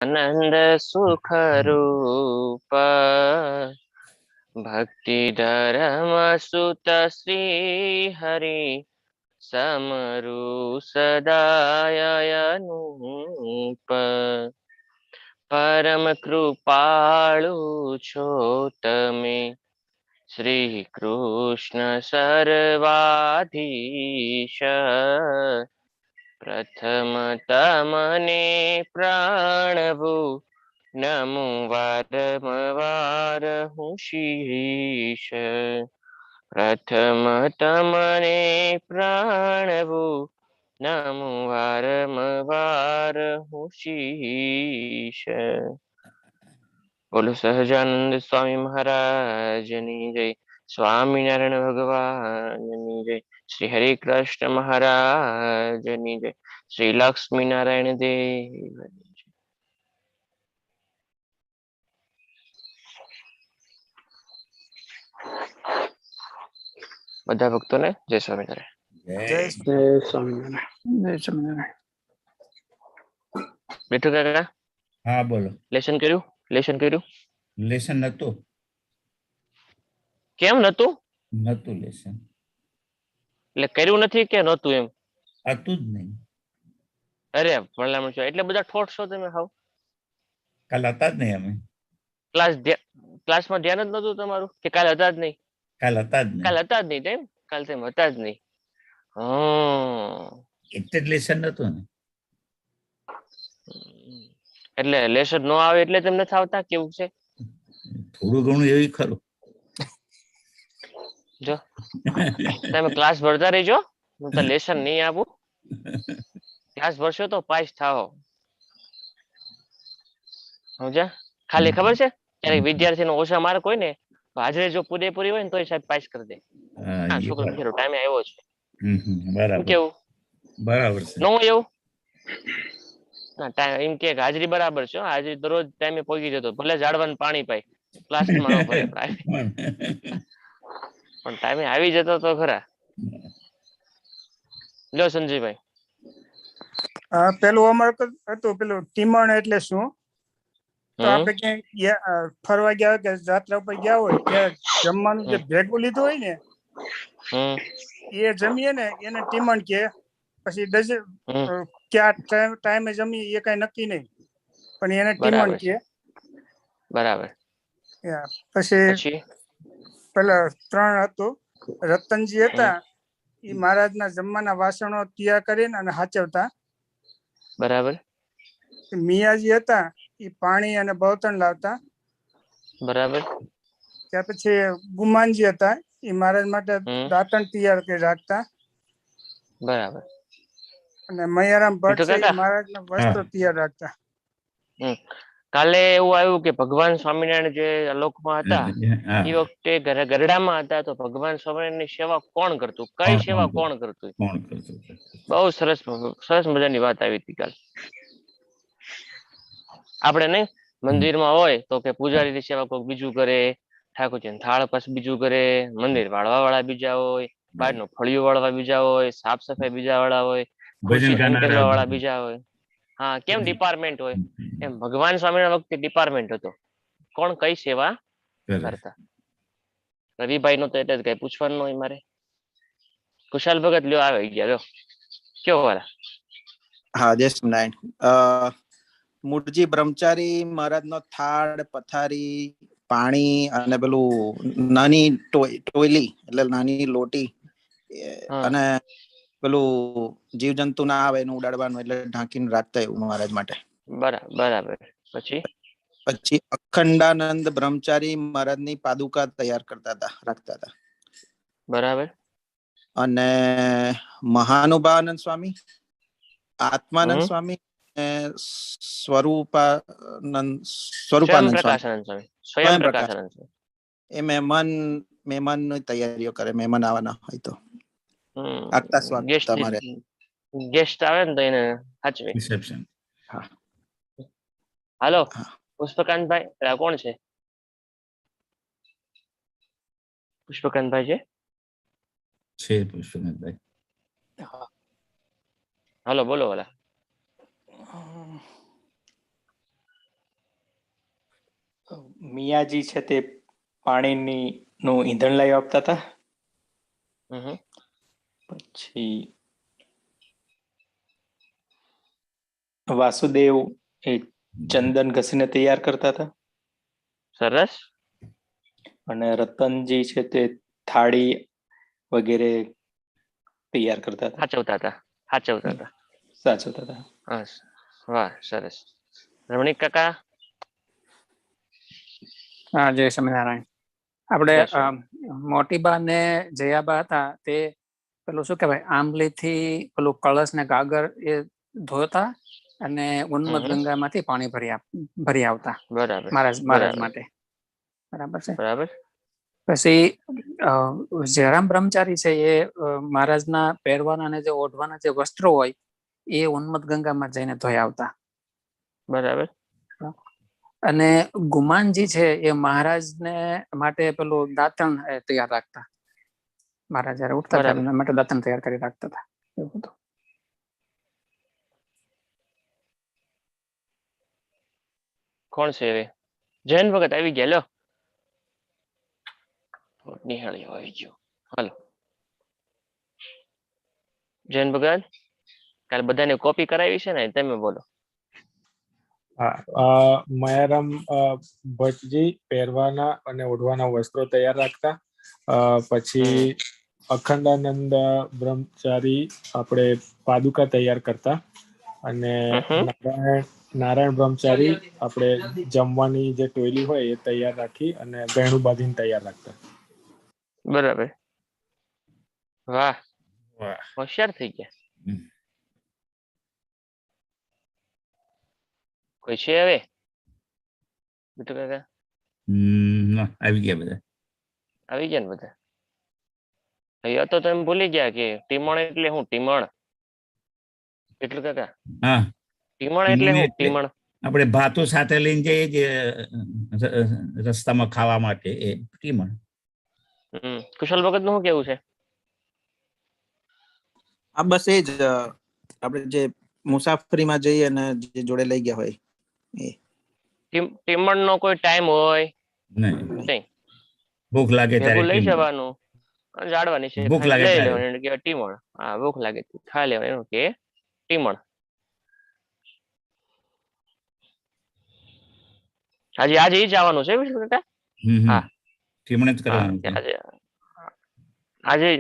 આનંદ સુખ રૂપ ભક્તિ ધર્મ સુત શ્રી હરિ સમરુ સદાય અનુપ પરમ કૃપાળુ છો તમે શ્રી કૃષ્ણ સર્વાધીશ પ્રથમ તમને પ્રાણભુ નમો વારંવાર હું શીશ પ્રથમ તમને પ્રાણભુ નમો વારંવાર હું શીશ બોલો સહજાનંદ સ્વામી મહારાજની જય સ્વામિનારાયણ ભગવાનની જય શ્રી હરે કૃષ્ણ મહારાજની જય શ્રી લક્ષ્મી નારાયણ દેવ બધા ભક્તોને જય સ્વામિનારાયણ જય સ્વામિનારાયણ. જય સ્વામિનારાયણ. બેઠું કાકા? હા બોલો. લેશન કર્યું? લેશન નતું. કેમ નતું? નતું લેશન. એટલે કર્યું નથી કે નતું એમ? હતું જ નહીં. અરે ભલામણ છો એટલે બધા ઠોઠ છો તમે હાવ. કાલ હતા જ નહીં અમે. ક્લાસમાં ધ્યાન જ નતું તમારું કે કાલ હતા જ નહીં? કાલ હતા જ નહીં. કાલ હતા જ નહીં તેમ? કાલ તેમ હતા જ નહીં. એટલે જ લેશન નતું ને. એટલે લેશન નો આવે એટલે તેમ નથી આવતા કેવું છે? થોડું ઘણું એવી ખરું. જો તમે ક્લાસ ભરતા રહીજો, હું તો લેશન નહીં આપું. ક્લાસ ભરશો તો પાસ થાઓ. સમજ્યા? ખાલી ખબર છે ક્યારેક વિદ્યાર્થીનો ઓછા માર્ક હોય ને હાજરી જો પૂરેપૂરી હોય ને તો સાહેબ પાસ કરી દે. હા છોકરો બિચારો ટાઈમે આવ્યો છે. બરાબર. કેવું? બરાબર છે. ન હોય એવું? એમ કે હાજરી બરાબર છે, હાજરી દરરોજ ટાઈમે પહોંચી જતો, ભલે ઝાડવાનું પાણી પાય, ક્લાસમાં ન ભરે પણ ટાઈમે આવી જતો તો ખરા. લ્યો સંજયભાઈ. પેલું અમારે હતું પેલું ટીમણ એટલે શું? તો આપણે ક્યાંય ફરવા ગયા હોય કે જાત્રા ઉપર ગયા હોય ત્યારે જમવાનું જે ભેગું લીધું હોય ને એ જમીએ ને એને ટીમણ કે. પછી ક્યાં ટાઈમે જમીએ એ કઈ નક્કી નહીં, પણ એને ટીમણ કે. બરાબર. પછી પેલા 3 હતું. રતનજી હતા એ મહારાજના જમવાના વાસણો તૈયાર કરીને અને સાચવતા. બરાબર. મિયાજી હતા એ પાણી અને બળતણ લાવતા. બરાબર. ત્યાર પછી ગુમાનજી હતા એ મહારાજ માટે દાંતણ તૈયાર કરી રાખતા. બરાબર. અને મયારામ ભટ્ટ છે એ મહારાજના વસ્ત્રો તૈયાર રાખતા. કાલે એવું આવ્યું કે ભગવાન સ્વામિનારાયણ જે લોકમાં હતા એ વખતે ગરડામાં હતા, તો ભગવાન સ્વામિનારાયણની સેવા કોણ કરતું? કઈ સેવા કોણ કરતું? બહુ સરસ મજાની વાત આવી હતી કાલે. આપણે નહીં મંદિરમાં હોય તો કે પૂજારીની સેવા કોઈ બીજું કરે, ઠાકોરજીને થાળ પાસ બીજું કરે, મંદિર વાળવા વાળા બીજા હોય, બહારનો ફળિયો વાળવા બીજા હોય, સાફ સફાઈ બીજા વાળા હોય, ખુરશી સંકેલવા વાળા બીજા હોય. હા, કેમ ડિપાર્ટમેન્ટ હોય એમ ભગવાન સ્વામિનારાયણ વખતે ડિપાર્ટમેન્ટ હતો. કોણ કઈ સેવા કરતા? રવિભાઈ નો તો એટલે જ કઈ પૂછવાનું હોય મારે. કુશાલ ભગત લ્યો આવી ગયા. લ્યો કેવો વાળા? હા, જય સ્વામિનારાયણ. મૂળજી બ્રહ્મચારી મહારાજનો થાળ, પથારી, પાણી અને પેલું નાની ટોયલી એટલે નાની લોટી અને પેલું જીવજંતુ ના આવે એનું ઉડાડવાનું એટલે ઢાંકીને રાખતા એવું મહારાજ માટે. બરાબર. પછી અખંડાનંદ બ્રહ્મચારી મહારાજની પાદુકા તૈયાર કરતા હતા, રાખતા હતા. બરાબર. અને મહાનુભાવાનંદ સ્વામી, આત્માનંદ સ્વામી, સ્વરૂપાનંદ સ્વામી, સ્વયં પ્રકાશાનંદ એ મહેમાન ની તૈયારીઓ કરે. મહેમાન આવવાના હોય તો આગતા સ્વાગત તમારે ગેસ્ટ આવે ને તો એને સાચવે. રિસેપ્શન. હા. હાલો પુષ્પકાંતભાઈ, કોણ છે? પુષ્પકાંતભાઈ છે પુષ્પકાંતભાઈ. હાલો બોલો. વાલા મિયાજી છે તે પાણીની નું ઈંધણ લઈ આપતા હતા. હમ પછી વાસુદેવ એ ચંદન ઘસીને તૈયાર કરતા હતા. સરસ. અને રતનજી છે તે થાળી વગેરે તૈયાર કરતા હતા, સાચવતા હતા. સાચવતા હતા. હા, વાહ સરસ. રમણીક કાકા. હા, જય સ્વામિનારાયણ. આપણે જય સ્વામિનારાયણ. મોટીબા ને જયાબા હતા તે પેલું શું કહેવાય આંબલી થી પેલું કળશ ને ગાગર એ ધોતા અને ઉન્મત હમ ગંગામાંથી પાણી ભરી આવતા બરાબર મહારાજ બરાબર માટે. બરાબર છે. બરાબર. પછી જયરામ બ્રહ્મચારી છે એ મહારાજના પહેરવાના અને જે ઓઢવાના જે વસ્ત્રો હોય એ ઉન્મત ગંગામાં જઈને ધોઈ આવતા. બરાબર. અને ગુમાનજી છે એ મહારાજને માટે પેલું દાંતણ તૈયાર રાખતા. મહારાજ જયારે ઉઠતા ત્યારે બરાબર. એમના માટે દાંતણ તૈયાર કરી રાખતા હતા. એવું બધું. કોણ છે હવે? જૈન ભગત આવી ગયા. લો નિહાળી આવી ગયો. હાલો જૈન ભગત, કાલે બધાને કોપી કરાવી છે ને? તમે બોલો. હા, મયારામ ભટ્ટજી પહેરવાના અને ઓઢવાના વસ્ત્રો તૈયાર રાખતા. પછી અખંડાનંદ બ્રહ્મચારી આપણે પાદુકા તૈયાર કરતા. અને નારાયણ બ્રહ્મચારી આપણે જમવાની જે ટોયલી હોય એ તૈયાર રાખી અને ગયણું બાંધીને તૈયાર રાખતા. બરાબર. વાહ, વાહ. હોશિયાર થઈ ગયા. હમ. કોઈ છે હવે? બીટુ કાકા ના, આવી ગયા બધા. આવી ગયા ને બધા? અહીંયા તો તમે ભૂલી ગયા કે ટીમણ એટલે શું? ટીમણ એટલું કાકા, હા, ટીમણ એટલે ટીમણ શું? એટલે ટીમણ આપણે ભાતો સાથે લઈને જઈએ જે રસ્તામાં ખાવા માટે એ ટીમણ. કુશલ ભગત નું શું કેવું છે? હા, બસ એ જ આપણે જે મુસાફરીમાં જઈએ અને જે જોડે લઈ ગયા હોય એ. ટીમણ નો કોઈ ટાઈમ હોય નહીં, નહીં, ભૂખ લાગે ત્યારે ભેગું લઈ ટીમણ. જવાનું, જાડવાની છે ભૂખ ખાઈને લાગે લઈ ત્યારે. લેવાનું, એને કહેવાય ટીમણ. હા, ભૂખ લાગે ખાઈ લેવાનું, એનું કે ટીમણ. આજે ઈ જ આવવાનું છે વિષ્ણુ કાકા? હા, ટીમણ જ હા, કરવાનું છે.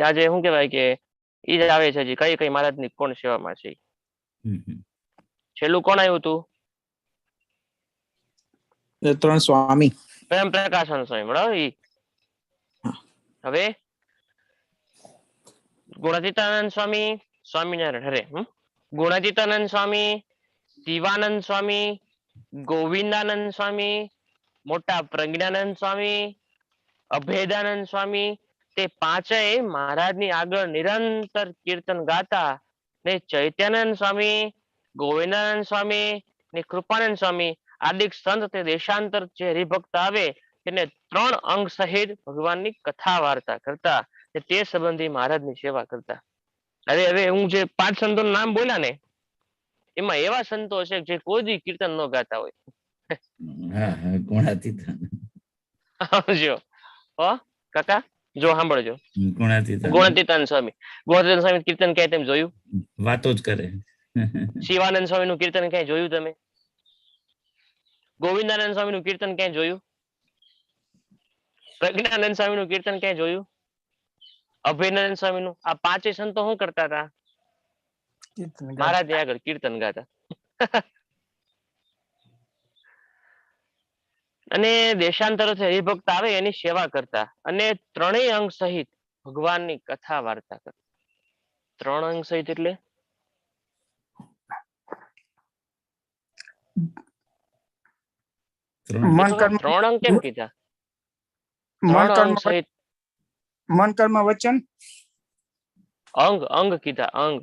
આજે શું કહેવાય કે ઈ જ આવે છે. હજી કઈ મહારાજની કોણ સેવામાં છે? છેલ્લું કોણ આવ્યું હતું? ત્રણ સ્વામી. પ્રેમ પ્રકાશન સ્વામી, બરાબર. ઈ હવે ગુણાતીતાનંદ સ્વામી, સ્વામિનારાયણ હરે ગુણાતીતાનંદ સ્વામી, શિવાનંદ સ્વામી, ગોવિંદાનંદ સ્વામી, મોટા પ્રજ્ઞાનંદ સ્વામી, અભેદાનંદ સ્વામી, તે પાંચેય મહારાજની આગળ નિરંતર કીર્તન ગાતા ને ચૈત્યાનંદ સ્વામી, ગોવિંદાનંદ સ્વામી ને કૃપાનંદ સ્વામી આદિક સંત તે દેશાંતર જે હરિભક્ત આવે તેને 3 અંગ સહિત ભગવાનની કથા વાર્તા કરતા, તે સંબંધી મહારાજની સેવા કરતા. હવે હું જે 5 સંતોનું નામ બોલ્યા ને એમાં એવા સંતો છે જે કોઈ દી કીર્તન ન ગાતા હોય. હા, ગુણાતીત. સમજો હો કાકા, જો સાંભળજો. ગુણાતીત ગુણાતીતાનંદ સ્વામી, ગુણાતીતાનંદ સ્વામી કીર્તન ક્યાંય તમે જોયું? વાતો જ કરે. શિવાનંદ સ્વામી નું કીર્તન ક્યાંય જોયું તમે? ગોવિંદાનંદ સ્વામી નું કીર્તન ક્યાંય જોયું? પ્રજ્ઞાનંદ સ્વામી નું કીર્તન ક્યાંય જોયું? અભિનંદન સ્વામી નું? આ પાંચે સંતો શું કરતા હતા? મહારાજ ની આગળ કીર્તન ગાતા. અને દેશાંતરોથી હરિભક્ત આવે એની સેવા કરતા અને 3 અંગ સહિત ભગવાનની કથા વાર્તા કરતા. 3 અંગ સહિત એટલે મન કર્મ 3 અંગ કેમ કીધા? મન 3 કર્મ અંગ સહિત મન કર્મ વચન. અંગ કીધા, અંગ.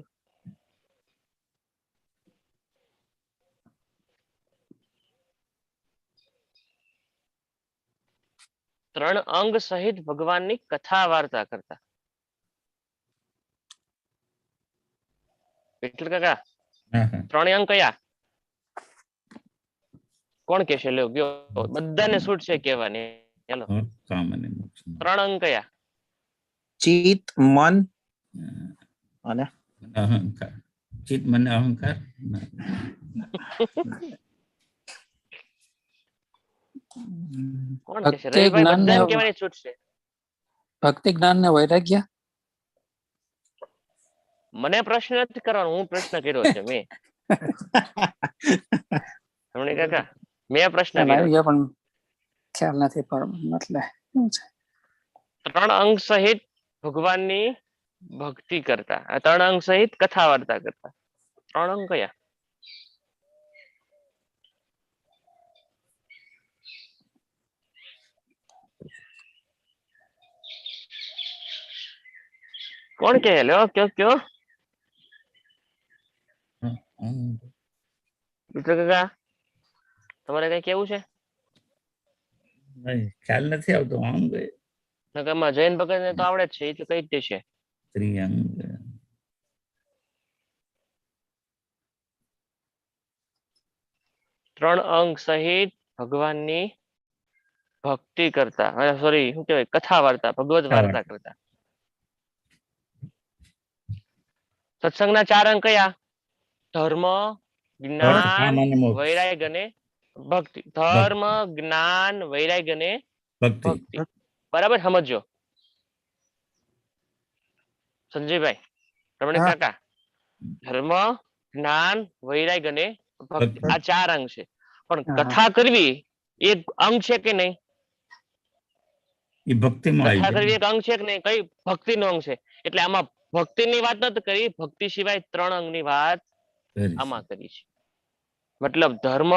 ત્રણ અંગ સહિત ભગવાનની કથા વાર્તા કરતા. વિઠ્ઠલ કાકા, 3 અંગ કયા? કોણ કહેશે? લ્યો ગયો, બધાને છૂટ છે કહેવાની. ચાલો, કામ અને મોક્ષ. 3 અંક કયા? ચિત્ત, મન અને અહંકાર. ચિત્ત, મન, અહંકાર. કોણ કહેશે? ભક્તિ, રવિભાઈ, જ્ઞાન ને બધાને કહેવાની છૂટ છે. ભક્તિ, જ્ઞાન ને વૈરાગ્ય. મને પ્રશ્ન નથી કરવાનો, હું પ્રશ્ન કર્યો છે મેં. રમણી કાકા, મેં પ્રશ્ન ખ્યાલ કર્યો આવી છે. ગયો પણ ખ્યાલ નથી પણ એટલે શું છે? 3 અંક સહિત ભગવાનની ભક્તિ કરતા, 3 અંક સહિત કથા વાર્તા કરતા. 3 અંક કયા? કોણ કહે? લ્યો કયો. મિત્ર કાકા, તમારે કઈ કેવું છે? ખ્યાલ નથી આવતો. અંગ, નકરમાં જૈન ભગત ને તો આવડે જ છે, એ તો કઈ જ દેશે. ત્રિઅંગ. 3 અંક સહિત ભગવાનની ભક્તિ કરતા, સોરી શું કહેવાય, કથા વાર્તા, ભગવત વાર્તા કરતા. સત્સંગના 4 અંક કયા? ધર્મ, જ્ઞાન, કામ અને મોક્ષ. વૈરાગ્ય અને ભક્તિ. ધર્મ, જ્ઞાન, વૈરાગ્ય અને ભક્તિ. ભક્તિ. બરાબર સમજો સંજયભાઈ, રમણીક હા. કાકા. ધર્મ, જ્ઞાન, વૈરાગ્ય અને ભક્તિ, ભક્તિ. આ 4 અંગ છે. પણ હા. કથા કરવી એક અંગ છે કે નહીં? એ ભક્તિમાં આવી કથા જાય. કરવી એક અંગ છે કે નહીં? કઈ ભક્તિનો અંગ છે. એટલે આમાં ભક્તિની વાત નથી કરી, ભક્તિ સિવાય 3 અંગની વાત કરી છે. આમાં કરી છે. મતલબ ધર્મ,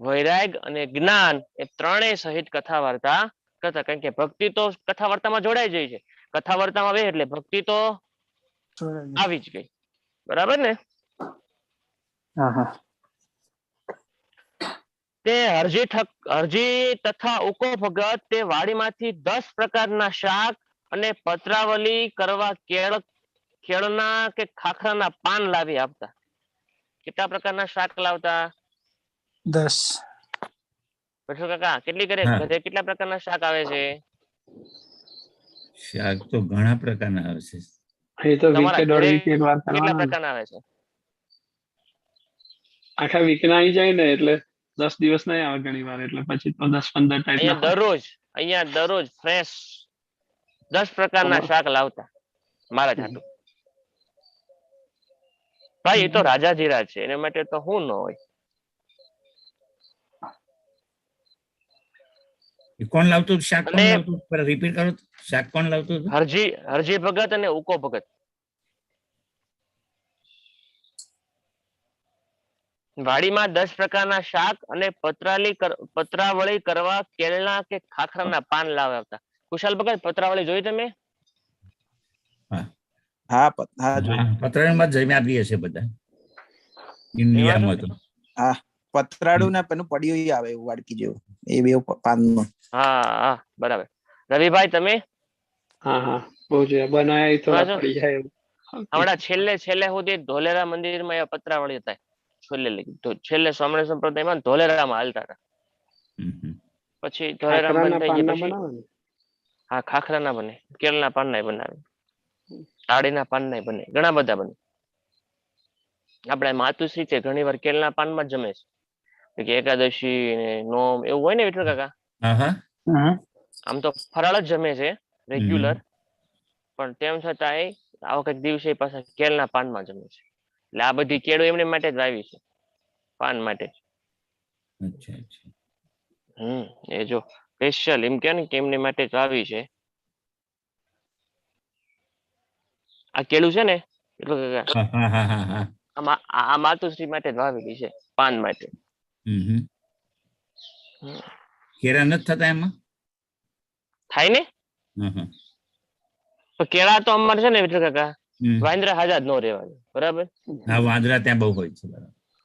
વૈરાગ અને જ્ઞાન એ ત્રણેય સહિત કથા વાર્તા કરતા. કારણ કે ભક્તિ તો કથા વાર્તામાં જોડાઈ જાય છે. કથા વાર્તામાં બે એટલે ભક્તિ તો આવી જ ગઈ. બરાબર ને? હા હા. તે હરજી તથા ઉકો ભગત તે વાડીમાંથી 10 પ્રકારના શાક અને પત્રાવલી કરવા કેળના કે ખાખરાના પાન લાવી આપતા. કેટલા પ્રકારના શાક લાવતા? 10. પછી કાકા કેટલી કરે? હા. બધે કેટલા પ્રકારના શાક આવે છે? શાક તો ઘણા પ્રકારના આવે છે. એ તો તમારા વીકે દોઢ ઘરે વીકે વાર કેટલા કરવાના ને. પ્રકારના આવે છે? આખા વીક ના આવી જાય ને એટલે 10 દિવસ નહીં આવે ઘણી વાર, એટલે પછી તો 10-15 ટાઈપ અહીંયા દરરોજ ફ્રેશ 10 પ્રકારના શાક લાવતા મારા જાતું. ભાઈ એ તો રાજાજીરાજ છે, એના માટે તો હું ન હોય. એ કોણ લાવતું હતું? શાક કોણ અને લાવતું હતું? રિપીટ કરો તો. શાક કોણ લાવતું હતું? હરજી ભગત અને ઉકો ભગત. વાડીમાં 10 પ્રકારના શાક અને પત્રાવળી કરવા કેળના કે ખાખરાના પાન લાવતા. કુશાલ ભગત, પત્રાવળી જોઈ તમે? હા જોઈ. પતરાળીમાં જમી આપી હશે બધા ઇન્ડિયામાં તો. હા, પતરાળું ને પેલું પડ્યું આવે એવું વાડકી જેવું, એ બે પાનનું. હા બરાબર. રવિભાઈ તમે? હા બહુ જોયા, બનાયા થોડા જોયા છો? પડી જાય એવું. હમણાં છેલ્લે સુધી ધોલેરા મંદિરમાં એ પત્રાવળી હતા. છેલ્લે સ્વામિનારાયણ સંપ્રદાયમાં ધોલેરામાં હાલતા હતા. પછી ધોલેરામ બંધ થઈ ગયા પછી બનાવે ને. હા, ખાખરા બને, કેળના પાનના બનાવે, તાળીના પાનના બને, ઘણા બધા બને. આપણે માતુશ્રી છે ઘણી વાર કેળના પાનમાં જ જમે છે કે એકાદશી ને નોમ એવું હોય ને વિઠ્ઠલ કાકા. આમ તો ફરાળ જ જમે છે રેગ્યુલર, પણ તેમ છતાંય આ વખત દિવસે પાછા કેળના પાનમાં જમે છે. એટલે આ બધી કેળો એમને માટે જ વાવી છે, પાન માટે. એ જો સ્પેશિયલ એમ કે ને કે એમની માટે જ વાવી છે. આ કેળું છે ને એટલું આ માતુશ્રી માટે જ વાવેલી છે, પાન માટે. કેળા નથી થતા એમાં? થાય ને. તો કેળા તો અમારે છે ને વિઠ્ઠલ કાકા વાંદરા હાજા જ ન રહેવા દે. બરાબર? હા, વાંદરા ત્યાં બહુ હોય છે.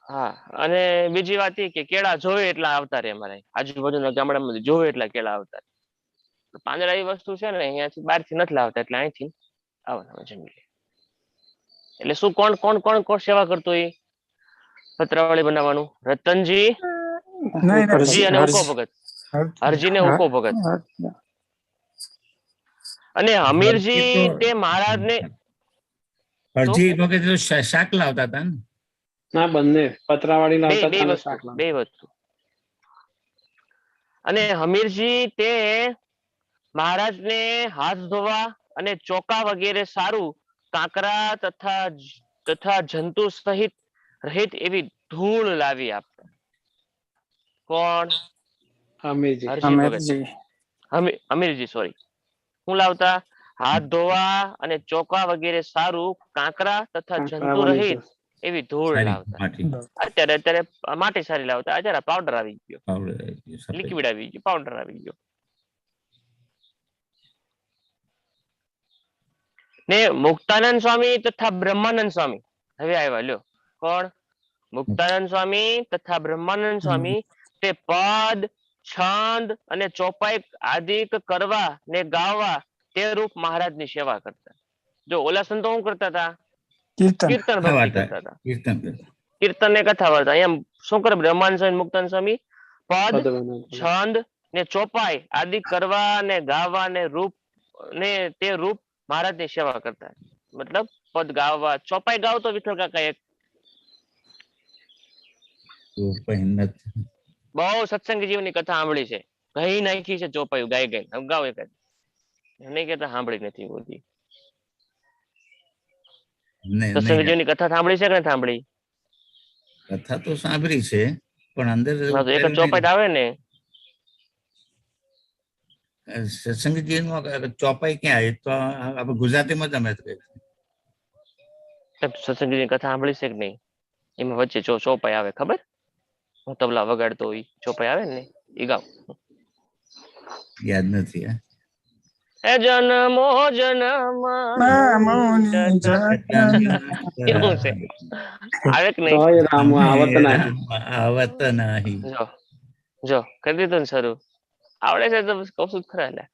હા, અને બીજી વાત એ કે કેળા જોવે એટલા આવતા રહે અમારે આજુબાજુના ગામડામાં, જોવે એટલા કેળા આવતા રહે. પાંદડા એવી વસ્તુ છે ને અહીંયાથી બહારથી નથી લાવતા, એટલે અહીંથી આવવાના જમી લે. એટલે શું કોણ સેવા કરતું? એ પત્રાવળી બનાવવાનું રતનજી નહીં, હરજી અને ઉકો ભગત, હરજી ને ઉકો ભગત. અને હમીરજી તે મહારાજ ને હરજી વખતે તો શાક લાવતા હતા ને. ના બંને પતરાવાળી બે લાવતા બે હતા અને વસ્તુ શાક લાવતા. બે વસ્તુ. અને હમીરજી તે મહારાજને હાથ ધોવા અને ચોકા વગેરે સારું કાંકરા તથા જંતુ સહિત રહિત એવી ધૂળ લાવી આપતા. કોણ? હમીરજી. હરજી ભગત, અમીરજી અમીરજી સોરી. શું લાવતા? હાથ ધોવા અને ચોકા વગેરે સારું કાંકરા તથા જંતુ રહિત એવી ધૂળ સારી લાવતા. માટી અત્યારે માટી સારી લાવતા, અત્યારે પાવડર આવી ગયો, પાવડર સફેદ. લિક્વિડ આવી ગયું, પાવડર આવી ગયો. ને મુક્તાનંદ સ્વામી તથા બ્રહ્માનંદ સ્વામી હવે આવ્યા. લ્યો, કોણ? મુક્તાનંદ સ્વામી તથા બ્રહ્માનંદ સ્વામી તે પદ, છંદ અને ચોપાઈ આદિ કરવા ને ગાવા તે રૂપ મહારાજની સેવા કરતા. જો ઓલા સંતો શું કરતા હતા? કીર્તન. કીર્તન ભક્તિ કરતા હતા, કીર્તન કરતા. કીર્તન ને કથા વાર્તા. અહીંયા શું કરે બ્રહ્માનંદ સ્વામી, મુક્તાનંદ સ્વામી? પદ, છંદ ને ચોપાઈ આદિ કરવા ને ગાવા ને રૂપ ને તે રૂપ મહારાજની સેવા કરતા. મતલબ પદ ગાવા, ચોપાઈ ગાવતો વિઠ્ઠલ કાકા એક તો પહેનત બહુ સત્સંગ જીવની કથા સાંભળી છે, કઈ નાખી છે ચોપાયું ગાય ગાય. હવે ગાવ એક નહીં કેતા સાંભળી નથી બધી. સત્સંગ જીવની કથા સાંભળી છે કે નથી સાંભળી? કથા તો સાંભળી છે પણ અંદર હા તો એક જ ચોપાઈ આવે ને. સત્સંગજીમાં ચોપાઈ ક્યાં આવે? તો આપણે ગુજરાતીમાં તમે સત્સંગ જીવની કથા સાંભળી છે કે નહીં? એમાં વચ્ચે ચોપાઈ આવે, ખબર? હું તબલા વગાડતો હોય, ચોપાઈ આવે ને એ ગાવ. યાદ નથી. હે જન્મો જન્મ એવું છે, આવે કે નહીં? તોય રામ આવત નહીં. આવત નહીં. જો કરી દીધું ને શરૂ. આવડે છે તો કહું છું ખરા ને.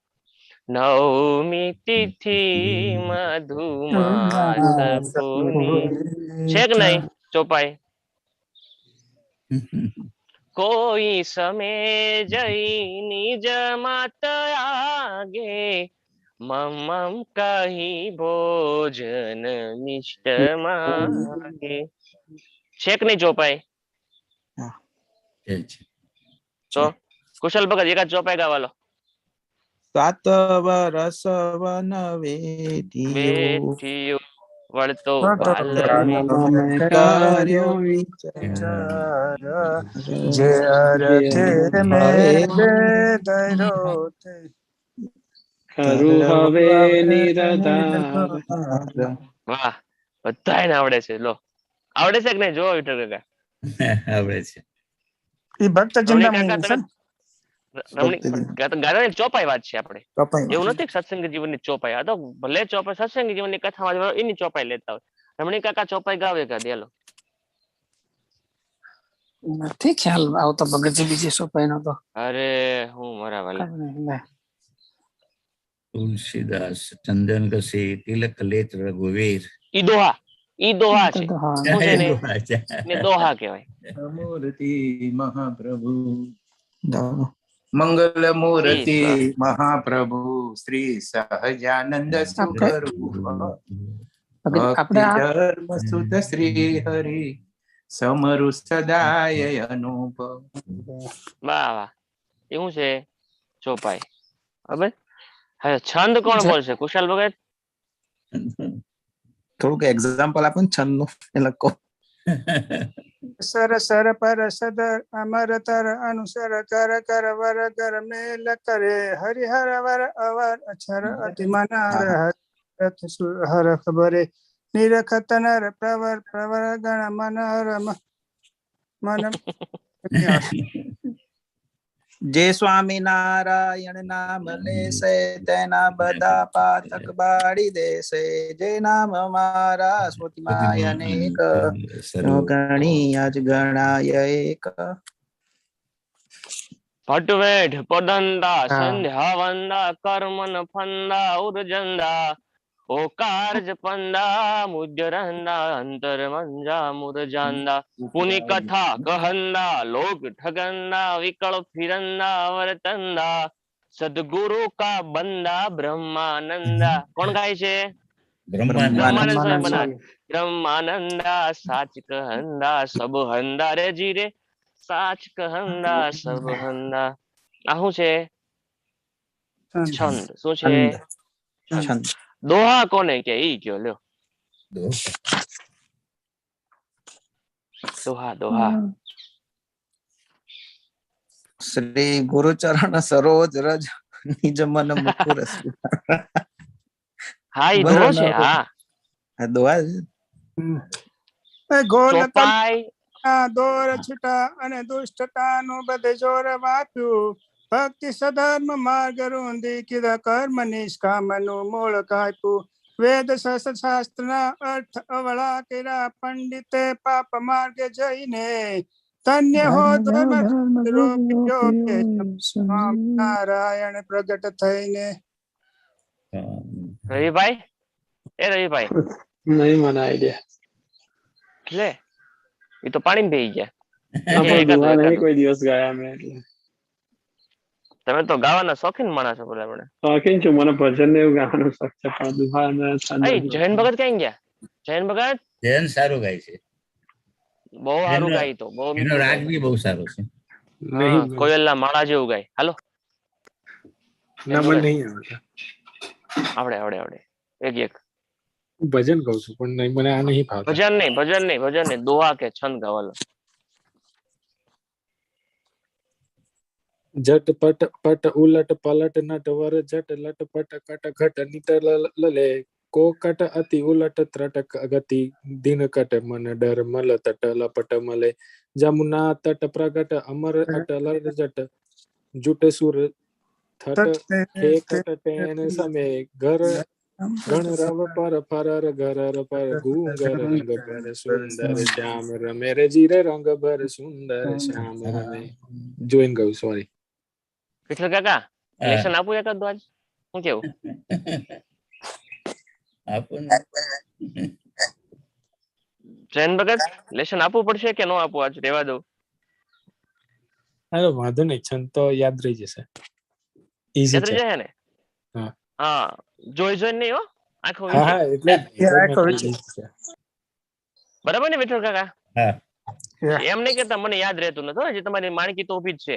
નવમી તિથિ મધુમાસ પૂર્ણિ છે કે નહીં ચોપાઈ? કોઈ સમે જઈ નિજ માત આગે મમ કહી ભોજન નિષ્ઠ માગે. છે કે નહીં ચોપાઈ? તો કુશલ ભગત એકાદ ચોપાઈ ગાવાલો. સાત વરસ વન વેઠિયો વળતો કર્યો વિચાર જે અર્થે મેં ધર્યો તે ખરું હવે નિરધાર. વાહ, બધાને આવડે છે. લો, આવડે છે કે નહીં? જો વિઠ્ઠલ કાકા આવડે છે. એ ભક્ત ચિંતામણી છે. ચોપાઈ વાત છે આપણે, એવું નથી સત્સંગ જીવનની ચોપાઈ. આ તો ભલે ચોપાઈ સત્સંગ જીવનની કથામાં એની ચોપાઈ લેતા હોય. રમણી કાકા ચોપાઈ ગાવે કા દેલો? નથી ખ્યાલ આવતો ભગતજી બીજી સોપાઈ નો તો. અરે હું મારા વાલા તુલસીદાસ ચંદન કસે તિલક લેત રઘુવીર. ઈ દોહા છે. શું છે ને દોહા કહેવાય. મૂર્તિ મહાપ્રભુ મંગલ મૂર્તિ મહાપ્રભુ શ્રી સહજાનંદ સુખરૂપ ધર્મ સુત શ્રી હરિ સમરુ સદાય અનુપ. વાહ વાહ, એવું છે ચોપાઈ. હવે છંદ કોણ બોલશે? કુશાલ ભગત થોડુંક એક્ઝામ્પલ આપો ને છંદ નું એ લખો. સર સર પર સદર અમર તર અનુસર કર કર વર કર મેલ કરે હરિહર વર અવર અક્ષર અતિમન હર ખબરે નિરખત નર પ્રવર પ્રવર ગણ મનર મન. જે સ્વામી નારાયણ નામ લેશે તેના બધા પાતક બાળી દેશે. જે નામ મારા સ્મૃતિમાય અનેક ગણી આજ ગણાય એક. ભટવેઠ પદંડા સંધ્યા વંદા કર્મન ફંદા ઉર્જંદા ઓકાર જપંદા મુદ્યરંદા અંતર મંજા મુરજાંદા પુની કથા કહંદા લોક ઠગંદા વિકળ ફિરંદા વર્તંદા સદગુરુ કા બંદા બ્રહ્માનંદા. કોણ ગાય છે? બ્રહ્માનંદ સ્વામી બનાવે. બ્રહ્માનંદા સાચ કહંદા સબ હંદા રે જીરે સાચ કહંદા સબ હંદા. આ શું છે? છંદ. શું છે? છંદ. દોહા કોને કે ઈ કયો લ્યો. દોહા દોહા. શ્રી ગુરુચરણ સરોજ રજ નિજ મન મુકુર. હા ઈ દોહો છે. હા દોહા ગોલ ચોપાઈ. દોર છૂટા અને દુષ્ટતા નું બધે જોર વાપ્યું. ભક્તિ સધર્મ માર્ગ રૂંધી કીધા કર્મ નિષ્કામ નું મૂળ કાપ્યું. વેદ શાસ્ત્ર ના અર્થ અવળા કર્યા પંડિતે પાપ માર્ગે જઈને. ધન્ય હો નારાયણ પ્રગટ થઈને. રવિભાઈ, એ રવિભાઈ નહીં મને આઈડિયા. લે એ તો પાણી પી ગયા. આપણે દુહા નહીં કોઈ દિવસ ગાયા મેં એટલે. તમે તો ગાવાના શોખીન માણસ છો. બોલે આપણે શોખીન છું, મને ભજન ને એવું ગાવાનો શોખ છે, પણ દુહા અને જૈન ભગત ક્યાં ગયા? જૈન ભગત જૈન સારું ગાય છે. બહુ સારું ગાય. તો બહુ એનો રાગ બી બહુ સારો છે. કોયલના માળા જેવું ગાય. હાલો મને નહીં આવડે. આવડે આવડે આવડે. એક એક ભજન ગાઉં છું પણ નહીં, મને આ નહીં ભાવતા. ભજન નહીં. દોહા કે છંદ ગાવાલો. જટ પટ પટ ઉલટ પલટ નટ વર જટ લટ પટ કટ ઘટ નિત લલે કોકટ અતિ ઉલટ ત્રટક ગતિ દિન કટ મન ડર મલ તટ લપટ મલે જમુના તટ પ્રગટ અમર અટલ જટ જુટ સુર થટ ખેકટ ટેન સમે ઘર ગણ રવ પર ફરર ગરર પર ગુંગર રંગ ભર સુંદર શ્યામ રમે રે જીરે રંગ ભર સુંદર શ્યામ રમે. જોઈન ગયું, સોરી. વિઠ્ઠલ કાકા લેસન આપું એકાદ આજ? શું કેવું? જૈન ભગત લેસન આપવું પડશે કે નો આપવું? આજ રેવા દઉં? વાંધો નહીં, છંદ તો યાદ રહી જશે. ઈઝી યાદ રહી જશે ને? હા જોઈ નહીં હો, આંખો બરાબર ને વિઠ્ઠલ કાકા? એમ નહીં કેતા મને યાદ રહેતું નથી. હજી તમારી માણકી તો ઉભી જ છે.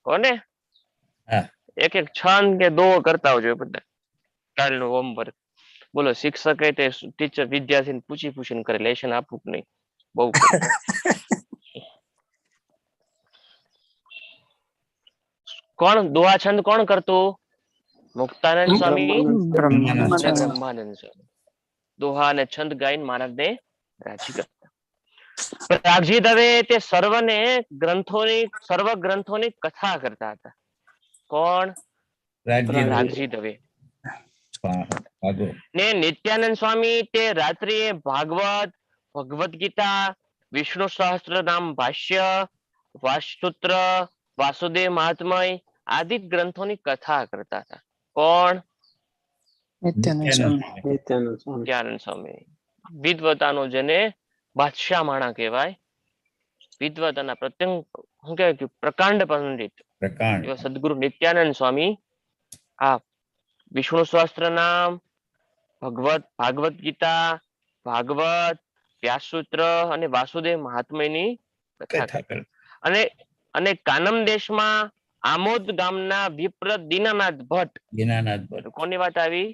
કોને એક એક છંદ કે દો કરતા આવજો બધા. કાલનું હોમવર્ક બોલો. શિક્ષક તે ટીચર વિદ્યાર્થીને પૂછીને કરે. લેશન આપવું નહીં બહુ. કોણ દોહા છંદ કોણ કરતું? મુક્તાનંદ સ્વામી, બ્રહ્માનંદ સ્વામી. દોહા અને છંદ ગાઈને મહારાજને રાજી કરતા. પ્રાગજી દવે તે સર્વ ગ્રંથોની કથા કરતા હતા. કોણ? પ્રાગજી દવે. ને નિત્યાનંદ સ્વામી તે રાત્રિએ ભગવદ ગીતા, વિષ્ણુ સહસ્ત્ર નામ ભાષ્ય, વાસ્તુત્ર, વાસુદેવ મહાત્મય આદિ ગ્રંથોની કથા કરતા હતા. કોણ? નિત્યાનંદ સ્વામી. વિદ્વતાનો જેને બાદશાહ માણા કહેવાય. વિદ્વતાના પ્રત્યંગ શું કહેવાય કે પ્રકાંડ પંડિત એવા સદગુરુ નિત્યાનંદ સ્વામી આ વિષ્ણુ સહસ્ત્ર નામ, ભાગવત ગીતા, ભાગવત, વ્યાસસૂત્ર અને વાસુદેવ મહાત્મ્યની કથા કરતા. અને કાનમ દેશમાં આમોદ ગામના વિપ્ર દીનાનાથ ભટ્ટ. કોની વાત આવી?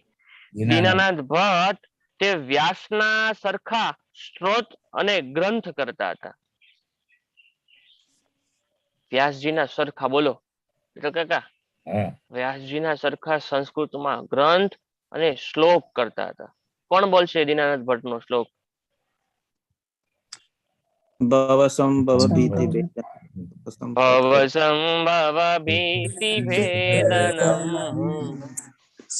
દીનાનાથ ભટ્ટ તે વ્યાસના સરખા સ્ત્રોત અને ગ્રંથ કરતા હતા. વ્યાસજીના સરખા બોલો કાકા. વ્યાસજીના સરખા સંસ્કૃતમાં ગ્રંથ અને શ્લોક કરતા હતા. કોણ બોલશે દીનાનાથ ભટ્ટ નો શ્લોક? ભવસંભવ ભીતિ ભેદનમ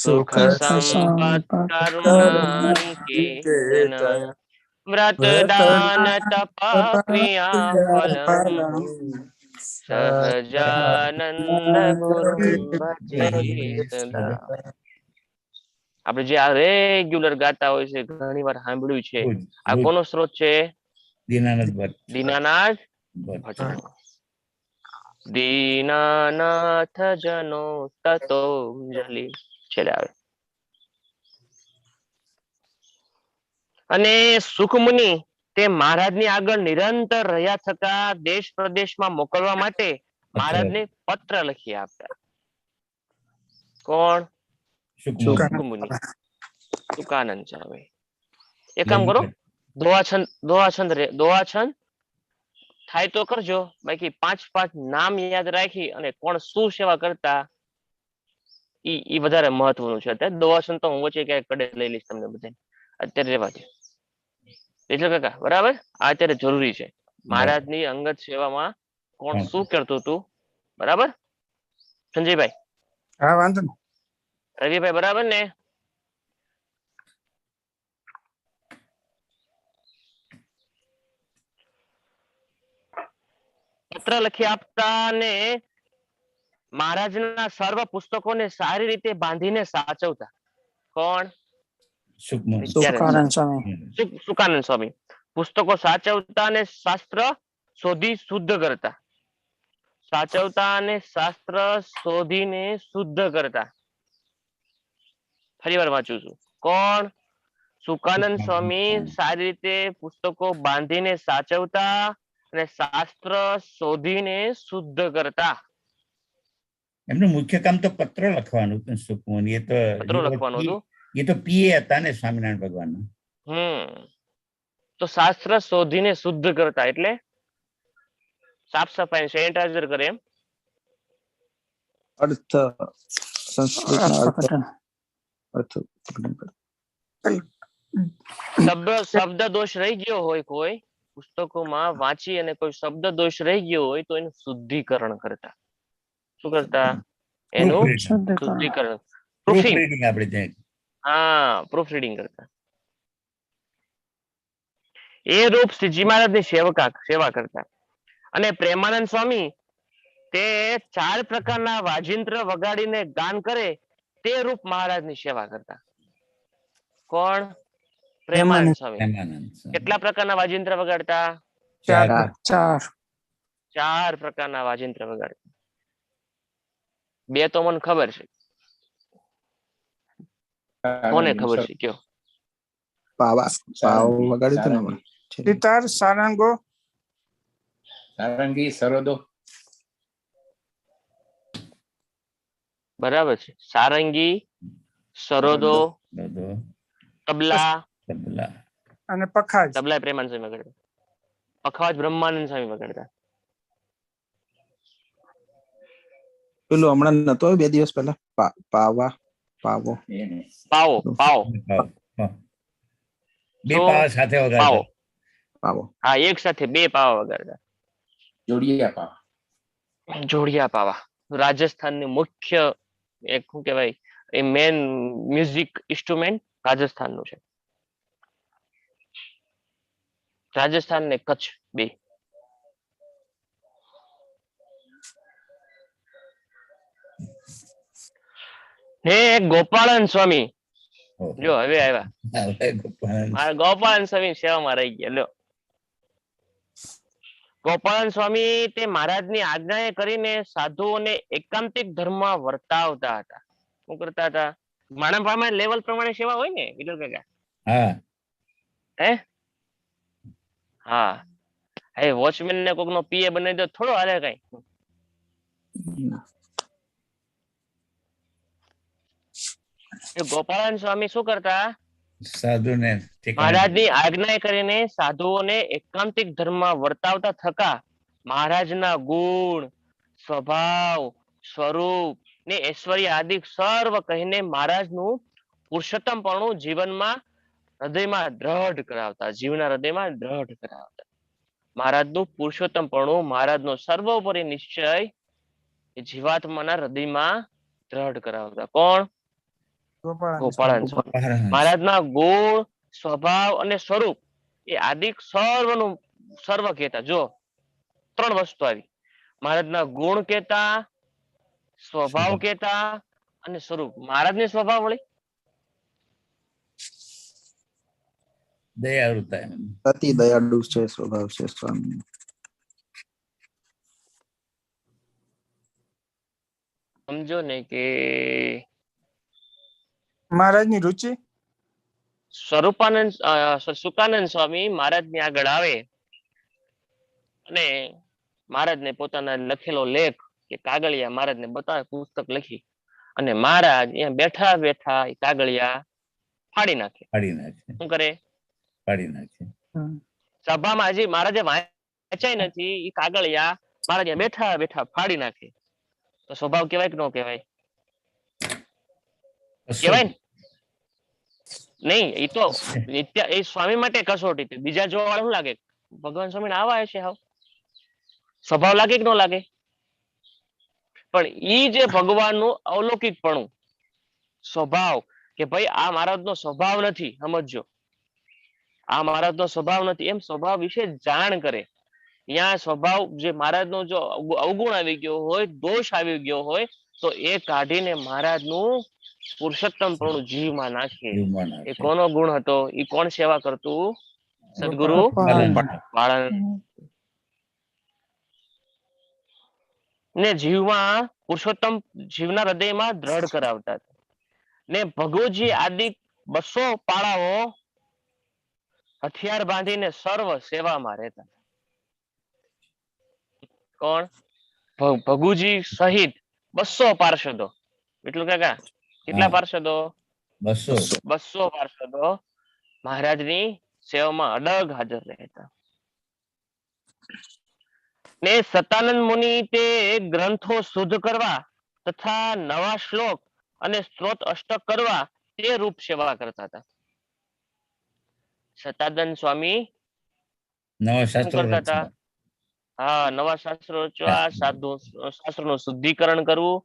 સુખ સંપત કર્માનિકેતનમ વ્રત દાન તપ ક્રિયા ફલમ સહજાનંદ ગુરુમ ભજે સદા. આપણે જે આ રેગ્યુલર ગાતા હોય છે, ઘણી વાર સાંભળ્યું છે. આ કોનો સ્ત્રોત છે? દીનાનાથ ભટ્ટ. દીનાનાથ ભટ્ટ. ભટ્ટનો. દીનાનાથ જનો તતો અંજલિ છેલ્લે આવે. અને સુખમુનિ તે મહારાજની આગળ નિરંતર રહ્યા થતા દેશ પ્રદેશમાં મોકલવા માટે મહારાજને પત્ર લખી આપ્યા. કોણ? સુખમુનિ. સુકાનંદ સ્વામી. એક કામ કરો, દોઆછંદ થાય તો કરજો, બાકી 5 નામ યાદ રાખી અને કોણ શું સેવા કરતા ઈ વધારે મહત્વનું છે. અત્યારે દોઆછંદ તો હું વચ્ચે ક્યાંક કડે લઈ લઈશ તમને બધા, અત્યારે રહેવા દે. એટલે કાકા બરાબર, આ અત્યારે જરૂરી છે. મહારાજની અંગત સેવામાં કોણ શું કરતું હતું, બરાબર? સંજયભાઈ? હા, વાંધો નહીં. રવિભાઈ બરાબર ને? પત્ર લખી આપતા ને મહારાજના સર્વ પુસ્તકોને સારી રીતે બાંધીને સાચવતા. કોણ? સુકાનંદ સ્વામી. સુકાનંદ સ્વામી. પુસ્તકો સાચવતા અને શાસ્ત્ર શોધી શુદ્ધ કરતા. સાચવતા અને શાસ્ત્ર શોધીને શુદ્ધ કરતા. ફરી વાર વાંચું છું. કોણ? સુકાનંદ સ્વામી સારી રીતે પુસ્તકો બાંધીને સાચવતા અને શાસ્ત્ર શોધીને શુદ્ધ કરતા. એમનું મુખ્ય કામ તો પત્ર લખવાનું હતું. સુખમુનિ એ તો પત્રો લખવાનું હતું. એ તો પીએ હતા ને સ્વામિનારાયણ ભગવાન. તો શાસ્ત્ર શોધીને શુદ્ધ કરતા એટલે સાફ સફાઈ સેનિટાઈઝર કરે એમ. અર્થ સંસ્કૃતના અર્થ શબ્દ દોષ રહી ગયો હોય કોઈ પુસ્તકોમાં વાંચી અને કોઈ શબ્દ દોષ રહી ગયો હોય તો એનું શુદ્ધિકરણ કરતા. શું કરતા? એનું શુદ્ધિકરણ. પ્રૂફરીડિંગ આપણે ત્યાં. હા, પ્રૂફ રીડિંગ કરતા. એ રૂપ શ્રીજી મહારાજની સેવા કરતા. અને પ્રેમાનંદ સ્વામી તે 4 પ્રકારના વાજિંત્ર વગાડીને ગાન કરે તે રૂપ મહારાજની સેવા કરતા. કોણ? પ્રેમાનંદ સ્વામી. કેટલા પ્રકારના વાજિંત્ર વગાડતા? 4 પ્રકારના વાજિંત્ર વગાડતા. 2 તો મને ખબર છે. કોને ખબર છે કયો? પાવ વગાડ્યું હતું. સિતાર, સારંગો, સારંગી, સરોદો. બરાબર છે. સારંગી, સરોદો, તબલા અને પખાજ. તબલા પ્રેમાનંદ સ્વામી વગાડતા. પખાજ બ્રહ્માનંદ સ્વામી વગાડતા. પેલું હમણાં નતો 2 દિવસ પહેલા પાવો. બે પાવા સાથે વગાડતા. પાવો. હા, એક સાથે 2 પાવા વગાડતા. જોડિયા પાવા રાજસ્થાનની મુખ્ય એક શું કહેવાય એ મેન મ્યુઝિક ઇન્સ્ટ્રુમેન્ટ રાજસ્થાનનું છે. રાજસ્થાન ને કચ્છ 2. હે ગોપાળન સ્વામી. જો હવે આવ્યા મારા ગોપાળન સ્વામી સેવામાં રહી ગયા. લો, ગોપાળન સ્વામી તે મહારાજની આજ્ઞાએ કરીને સાધુઓને એકાંતિક ધર્મ વર્તાવતા હતા. શું કરતા હતા? માણસ પ્રમાણે લેવલ પ્રમાણે સેવા હોય ને વિઠ્ઠલ કાકા? હા. હે વોચમેન ને કોક નો પીએ બનાવી દો, થોડો હાલે કઈ. ગોપાળન સ્વામી શું કરતા? સાધુને મહારાજની આજ્ઞા કરીને સાધુઓને એકાંતિક ધર્મ વર્તાવતા થકા મહારાજના ગુણ, સ્વભાવ, સ્વરૂપ ને ઐશ્વર્ય આદિ સર્વ કહીને મહારાજનું પુરુષોત્તમપણું જીવનમાં હૃદયમાં દ્રઢ કરાવતા. જીવના હૃદયમાં દ્રઢ કરાવતા. મહારાજનું પુરુષોત્તમપણું, મહારાજનો સર્વોપરી નિશ્ચય એ જીવાત્માના હૃદયમાં દ્રઢ કરાવતા. કોણ? ગોપાળન સ્વામી. મહારાજના ગુણ, સ્વભાવ અને સ્વરૂપ એ આદિક સર્વ કહેતા. જો 3 વસ્તુ આવી. મહારાજના ગુણ કેતા, સ્વભાવ કેતા અને સ્વરૂપ. મહારાજની સ્વભાવ વળી દયાળુતા. અતિ દયાળુ છે સ્વભાવ છે સ્વામી. સમજો ને કે મહારાજની રુચિ સ્વરૂપાનંદ સુકાનંદ સ્વામી મહારાજની આગળ આવે અને મહારાજને પોતાના લખેલો લેખ કે કાગળિયા મહારાજને બતાવે, પુસ્તક લખી, અને મહારાજ અહીંયા બેઠા બેઠા એ કાગળિયા ફાડી નાખે. ફાડી નાખે. શું કરે? ફાડી નાખે. સભામાં હજી મહારાજે વાંચાય નથી એ કાગળિયા મહારાજ બેઠા બેઠા ફાડી નાખે. તો સ્વભાવ કેવાય કે ન કહેવાય? કેવાય ને? નહીં, એ તો એ સ્વામી માટે કસોટી હતી. બીજા જોવા વાળા શું લાગે? ભગવાન સ્વામી આવા છે, હાવ સ્વભાવ લાગે કે ન લાગે? પણ ઈ જે ભગવાનનું અવલૌકિકપણું સ્વભાવ, કે ભાઈ આ મહારાજનો સ્વભાવ નથી, સમજો, આ મહારાજનો સ્વભાવ નથી, એમ સ્વભાવ વિશે જાણ કરે. ત્યાં સ્વભાવ જે મહારાજનો જો અવગુણ આવી ગયો હોય, દોષ આવી ગયો હોય, તો એ કાઢીને મહારાજનું પુરુષોત્તમપણું જીવમાં નાખે. એ કોનો ગુણ હતો? એ કોણ સેવા કરતું? સદગુરુ વાળંદ. ને જીવમાં પુરુષોત્તમ જીવના હૃદયમાં દ્રઢ કરાવતા હતા. ને ભગવતજી આદિ 200 પાળાઓ હથિયાર બાંધીને સર્વ સેવામાં રહેતા. કોણ? ભગુજી સહિત 200 પાર્ષદો. એટલું કાકા કેટલા પાર્ષદો? 200 પાર્ષદો મહારાજની સેવામાં અડગ હાજર રહેતા. ને સતાનંદ મુનિ તે ગ્રંથો શુદ્ધ કરવા તથા નવા શ્લોક અને સ્ત્રોત અષ્ટક કરવા તે રૂપ સેવા કરતા હતા. સતાનંદ સ્વામી નવા શું શાસ્ત્રો કરતા હતા? હા, નવા શાસ્ત્રો રચવા, શાસ્ત્રોનું શુદ્ધિકરણ કરવું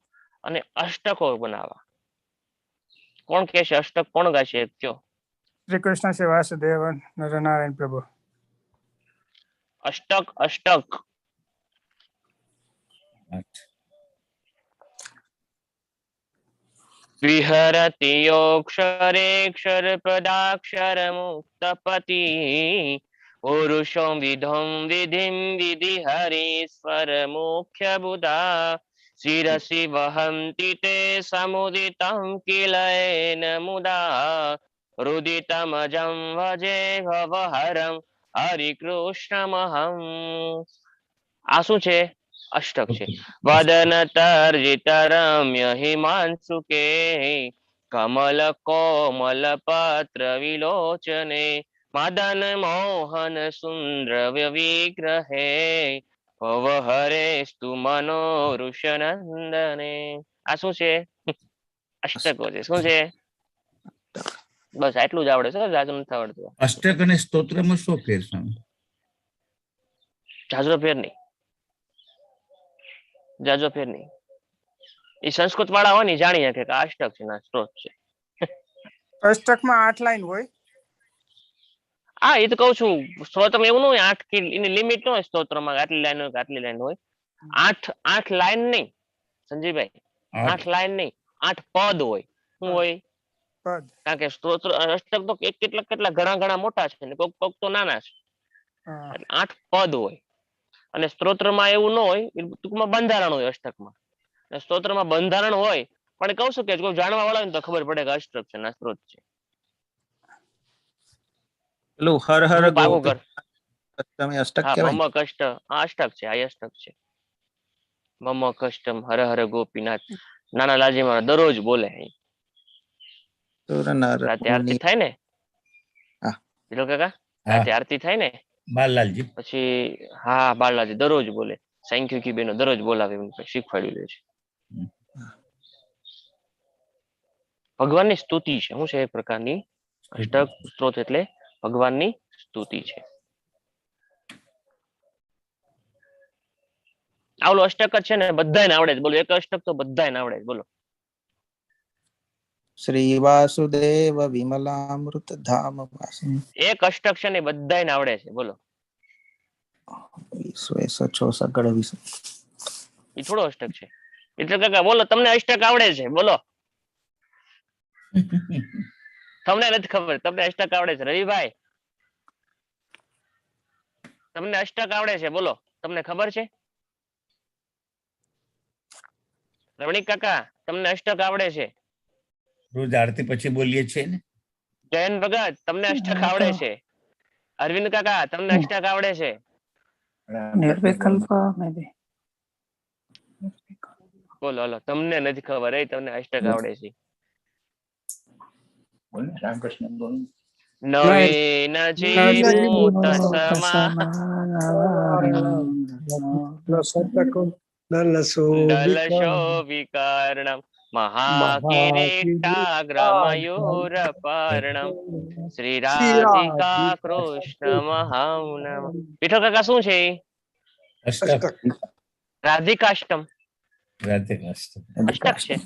અને અષ્ટકો બનાવવા. કોણ કહે છે અષ્ટક? કોણ ગાશે? કયો. શ્રી કૃષ્ણ છે વાસુદેવ નરનારાયણ પ્રભુ. અષ્ટક અષ્ટક વિહરતિ યોક્ષરેક્ષર પદાક્ષર મુક્તપતિ પુરુષો વિધમ વિધિમ વિધિ હરીશ્વર મુખ્ય બુધા શિરસી વહંતિ તે સમુદિતમ કિલયન મુદા રુદિતમજં ભજે ભવહરમ હરિકૃષ્ણમહં. આ શું છે? અષ્ટક છે. વદન તર્જિત રમ્ય હિમાંશુકે કમલ કોમલ પત્ર વિલોચને મદન મોહન સુંદર વિગ્રહે ભવહરે સ્તુ મનોરુષનંદને. આ શું છે? અષ્ટકો છે. શું છે? બસ આટલું જ આવડે છે, જાજુ નથી આવડતું. અષ્ટક અને સ્તોત્રમાં શું ફેર છે? જાજો ફેર નહીં, જાજો ફેર નહીં. એ સંસ્કૃત વાળા હોય ને જાણીએ કે આ અષ્ટક છે ના સ્ત્રોત છે. અષ્ટકમાં 8 લાઈન હોય. હા, એ તો કઉ છું, સ્ત્રોત્રમાં એવું ન હોય 8 કે એની લિમિટ ન હોય. સ્તોત્રમાં આટલી લાઈન હોય કે આટલી લાઈન હોય. 8 લાઈન નહીં સંજીભાઈ, 8 લાઈન નહીં, 8 પદ હોય. શું હોય? પદ. કારણ કે સ્તોત્ર અષ્ટક તો કેટલા ઘણા મોટા છે ને કોક તો નાના છે. 8 પદ હોય. અને સ્તોત્રમાં એવું ન હોય, ટૂંકમાં બંધારણ હોય અષ્ટકમાં. સ્તોત્રમાં બંધારણ હોય, પણ કહું છું કે કોઈ જાણવા વાળા હોય તો ખબર પડે કે અષ્ટક છે ના સ્ત્રોત છે. પેલું હર હર પાકું કર. તમે અષ્ટક હા, કહેવાય. મમ કષ્ટ. આ અષ્ટક છે, આ અષ્ટક છે. મમ કષ્ટમ હર હર ગોપીનાથ. નાના લાજી મારા દરરોજ બોલે. રાતે આરતી થાય ને, પેલો કાકા રાતે આરતી થાય ને બાલલાલજી પછી, હા બાળલાજી દરરોજ બોલે. સાંખ્યકી બેનો દરરોજ બોલાવે, શીખવાડી લે છે. ભગવાનની સ્તુતિ છે. શું છે? એક પ્રકારની અષ્ટક સ્ત્રોત એટલે ભગવાનની સ્તુતિ છે. આવલું અષ્ટક જ છે ને બધાને આવડે છે. બોલો, એક અષ્ટક તો બધાને આવડે છે. બોલો. શ્રી વાસુદેવ વિમલામૃત ધામ વાસમ. એક અષ્ટક છે ને બધાને આવડે છે. બોલો. વિશ્વેશ છો સકળ વિશ્વ. એ થોડો અષ્ટક છે. એટલે કાકા બોલો, તમને અષ્ટક આવડે છે? બોલો, તમને નથી ખબર, તમને અષ્ટક આવડે છે? રવિભાઈ, તમને અષ્ટક આવડે છે? બોલો, તમને ખબર છે? રમણીક કાકા, તમને અષ્ટક આવડે છે? રોજ આરતી પછી બોલીએ છીએ ને. જયન ભગત, તમને અષ્ટક આવડે છે? અરવિંદ કાકા, તમને અષ્ટક આવડે છે? નિર્વિકલ્પ maybe. બોલો, હલો, તમને નથી ખબર, એ તમને અષ્ટક આવડે છે? રામકૃષ્ણ બોલ. નવીન જીવૂત ડલશો વિકર્ણમ મહાકિરીટાગ્રમયુરપર્ણમ શ્રી રાધિકા કૃષ્ણ મહાનમ. વિઠ્ઠલ કાકા શું છે? અષ્ટક. રાધિકાષ્ટમ રાધિકાષ્ટક. અષ્ટક છે.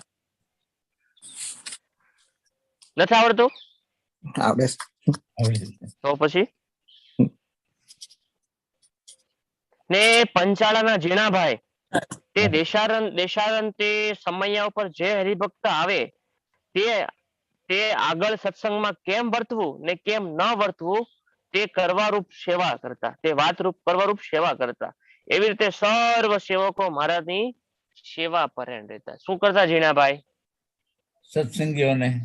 નથી આવડતું? આવડે આવડે છે. તો પછી ને પંચાળાના ઝીણાભાઈ તે દેશાંતે સમયા ઉપર જે હરિભક્ત આવે તે તે આગળ સત્સંગમાં કેમ વર્તવું ને કેમ ન વર્તવું તે કરવારૂપ સેવા કરતા, તે વાતરૂપ કરવારૂપ સેવા કરતા. એવી રીતે સર્વ સેવકો મહારાજની સેવા પરાયણ રહેતા. શું કરતા ઝીણાભાઈ? સત્સંગીઓને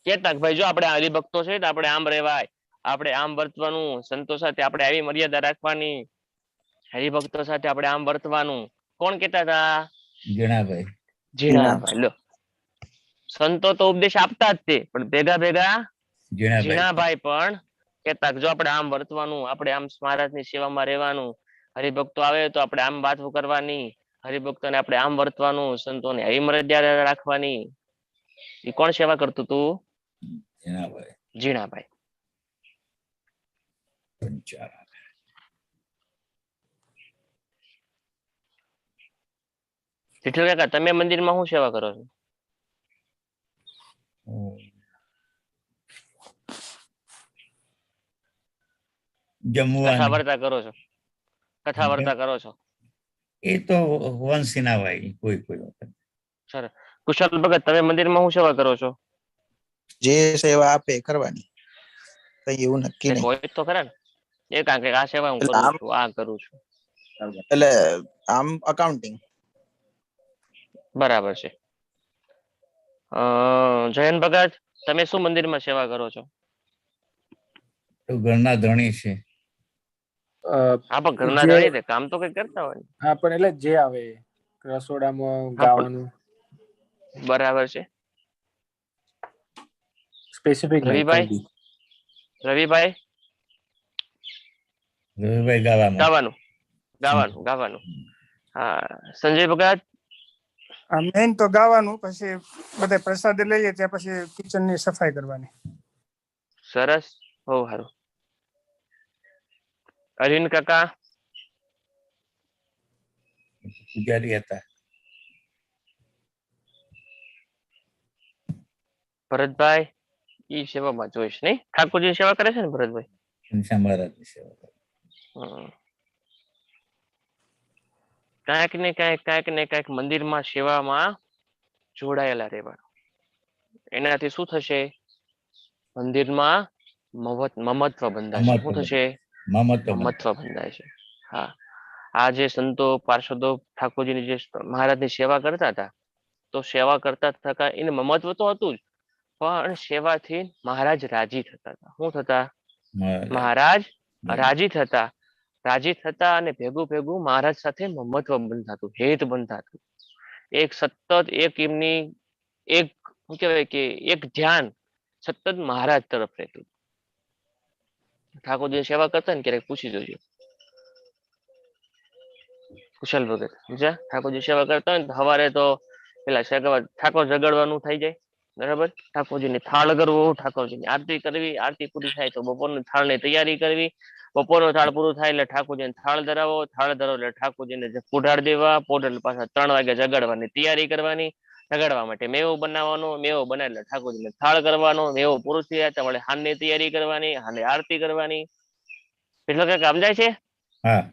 કેતા ભાઈ જો આપણે હરિભક્તો છે તો આપણે આમ રહેવાય, આપણે આમ વર્તવાનું, સંતો સાથે આપણે આવી મર્યાદા રાખવાની, હરિભક્તો સાથે આપણે આમ વર્તવાનું. કોણ કેતા હતા? જણાભાઈ. ઝીણાભાઈ. લો, સંતો તો ઉપદેશ આપતા જ તે, પણ ભેગા ભેગા જણાભાઈ. ઝીણાભાઈ પણ કેતા જો આપણે આમ વર્તવાનું, આપણે આમ મહારાજની સેવામાં રહેવાનું, હરિભક્તો આવે તો આપણે આમ વાત કરવાની, હરિભક્તોને આપણે આમ વર્તવાનું, સંતોને આવી મર્યાદા રાખવાની. એ કોણ સેવા કરતું હતું? જણાભાઈ. ઝીણાભાઈ. પંચાળા. વિઠ્ઠલ કાકા, તમે મંદિરમાં શું સેવા કરો છો? કથા જમવાનું વાર્તા કરો છો? કથા વાર્તા કરો છો? એ તો વંશીના ભાઈ કોઈ કોઈ વખત. સર, કુશલ ભગત, તમે મંદિરમાં શું સેવા કરો છો? જે સેવા આપે એ કરવાની, કઈ એવું નક્કી એક નહીં. હોય તો ખરા ને, એક આ કે આ સેવા હું એટલે કરું આમ છું, આ કરું છું. એટલે આમ અકાઉન્ટિંગ. બરાબર છે. જયન ભગત, તમે શું મંદિરમાં સેવા કરો છો? તો ઘરના ધણી છે. હા, પણ ઘરના જે- ધણી તે કામ તો કઈ કરતા હોય ને. હા પણ એટલે જે આવે રસોડામાં હા, પણ ગાવાનું બરાબર છે. સ્પેસિફિક નહીં રવિભાઈ? કઈ બી. રવિભાઈ? રવિભાઈ ગાવાનું. ગાવાનું ગાવાનું ગાવાનું. હા, સંજય ભગત? મેન તો ગાવાનું, પછી બધા પ્રસાદ લઈએ ત્યાં પછી કિચન ની સફાઈ કરવાની. સરસ, બહુ સારું. અરવિંદ કાકા? પૂજારી હતા. ભરતભાઈ? ઈ સેવામાં જોઈશ નહીં? ઠાકોરજી સેવા કરે છે ને ભરતભાઈ? ઘનશ્યામ મહારાજની સેવા કરે. કાંઈક ને કાંઈક મંદિરમાં સેવામાં જોડાયેલા રહેવાનું. એનાથી શું થશે? મંદિરમાં મમત્વ બંધાશે. શું થશે? મમત્વ બંધાય છે. હા, આ જે સંતો પાર્ષદો ઠાકોરજીની જે મહારાજની સેવા કરતા હતા, તો સેવા કરતા થતા એને મમત્વ તો હતું જ, પણ સેવાથી મહારાજ રાજી થતા હતા. શું થતા? મહારાજ રાજી થતા. રાજી થતા અને ભેગું ભેગું મહારાજ સાથે મમત્વ બંધાતું, હેત બંધાતું. એક સતત એક એમની એક શું કહેવાય કે એક ધ્યાન સતત મહારાજ તરફ રહેતું. ઠાકોરજી સેવા કરતા ને ક્યારેક પૂછી જોજો. કુશલ ભગત સમજ્યા? ઠાકોરજી સેવા કરતા હોય ને સવારે તો પેલા ઠાકોર જગાડવાનું થઈ જાય, બરાબર? ઠાકોરજીને થાળ કરવો, ઠાકોરજીની આરતી કરવી, આરતી પૂરી થાય તો બપોરની થાળની તૈયારી કરવી, બપોરનો થાળ પૂરું થાય એટલે ઠાકોરજીને થાળ ધરાવો, થાળ ધરાવો એટલે ઠાકોરજીને પોઢાડ દેવા, પોઢાડ પાછા 3 વાગે જગાડવાની તૈયારી કરવાની, જગાડવા માટે મેવો બનાવવાનો, મેવો બનાવે એટલે ઠાકોરજીને થાળ કરવાનો, મેવો પૂરો થઈ જાય તમારે હાનની તૈયારી કરવાની, હાને આરતી કરવાની. એટલે કઈક સમજાય છે? હા.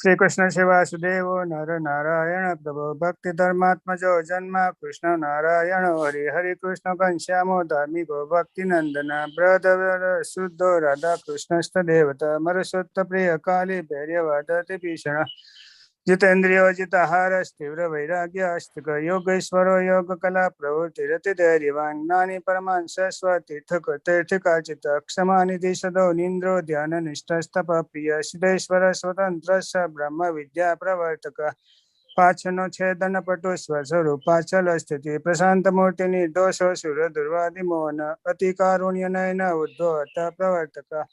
શ્રી કૃષ્ણ છે વાસુદેવો નર નારાયણ પ્રભો ભક્તિ ધર્માત્મજો જન્મ કૃષ્ણ નારાયણ હરિ હરિ કૃષ્ણ ઘનશ્યામો ધાર્મિકો ભક્તિ નંદન બ્રધ શુદ્ધો રાધા કૃષ્ણ દેવતા મરસોત્ત પ્રિય કાલી ભૈર્ય વાદતિ ભીષણ जितेन्द्रियो जिताहार तीव्र वैराग्य अस्तिक योगेश्वरो योग कला प्रवृत्ति रति धैर्यवान ज्ञानी परमान तीर्थ तीर्थिकाचित क्षमा निधि सदो नींद्रो ध्यान निष्ठस्तप प्रिय सिद्धेश्वर स्वतंत्र स ब्रह्म विद्या प्रवर्तक पाछनो छेदन पटु स्वस्वरूपाचल स्थिति प्रशांत मूर्ति निर्दोषो सुर दुर्वादि मोहन अति कारुण्य नयन उद्धत प्रवर्तक